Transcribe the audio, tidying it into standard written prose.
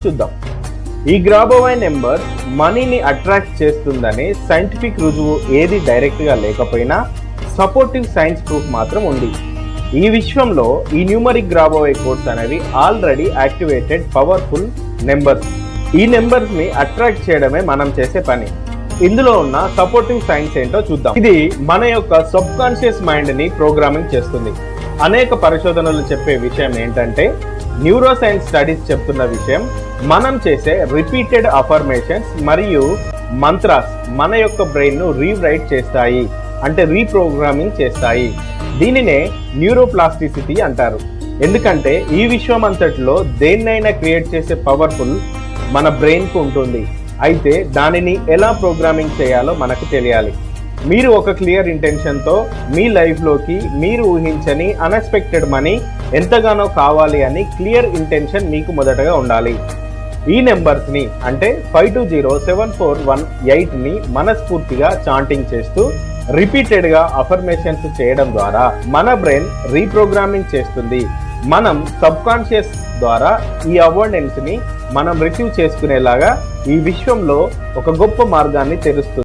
చూద్దాం. ఈ గ్రాబోవై నెంబర్ మనీని అట్రాక్ట్ చేస్తుందనే సైంటిఫిక్ రుజువు ఏది డైరెక్ట్గా లేకపోయినా సపోర్టివ్ సైన్స్ ప్రూఫ్ మాత్రం ఉంది. ఈ విశ్వంలో ఈ న్యూమరిక్ గ్రాబోవై కోడ్స్ అనేవి ఆల్రెడీ యాక్టివేటెడ్ పవర్ఫుల్ నెంబర్స్. ఈ నెంబర్స్ ని అట్రాక్ట్ చేయడమే మనం చేసే పని. ఇందులో ఉన్న సపోర్టివ్ సైన్స్ ఏంటో చూద్దాం. ఇది మన యొక్క సబ్ కాన్షియస్ మైండ్ ని ప్రోగ్రామింగ్ చేస్తుంది. అనేక పరిశోధనలు చెప్పే విషయం ఏంటంటే, న్యూరో సైన్స్ స్టడీస్ చెప్తున్న విషయం, మనం చేసే రిపీటెడ్ అఫర్మేషన్స్ మరియు మంత్రాస్ మన యొక్క బ్రెయిన్ ను రీరైట్ చేస్తాయి, అంటే రీప్రోగ్రామింగ్ చేస్తాయి. దీనినే న్యూరోప్లాస్టిసిటీ అంటారు. ఎందుకంటే ఈ విశ్వం అంతటిలో దేన్నైనా క్రియేట్ చేసే పవర్ఫుల్ మన బ్రెయిన్ కు ఉంటుంది. అయితే దానిని ఎలా ప్రోగ్రామింగ్ చేయాలో మనకు తెలియాలి. మీరు ఒక క్లియర్ ఇంటెన్షన్తో మీ లైఫ్లోకి మీరు ఊహించని అన్ఎక్స్పెక్టెడ్ మనీ ఎంతగానో కావాలి అని క్లియర్ ఇంటెన్షన్ మీకు మొదటగా ఉండాలి. ఈ నెంబర్స్ని అంటే 520741 మనస్ఫూర్తిగా చాంటింగ్ చేస్తూ రిపీటెడ్గా అఫర్మేషన్స్ చేయడం ద్వారా మన బ్రెయిన్ రీప్రోగ్రామింగ్ చేస్తుంది. మనం సబ్ కాన్షియస్ ద్వారా ఈ అవార్డెన్స్ని మనం రిసీవ్ చేసుకునేలాగా ఈ విశ్వంలో ఒక గొప్ప మార్గాన్ని తెరుస్తుంది.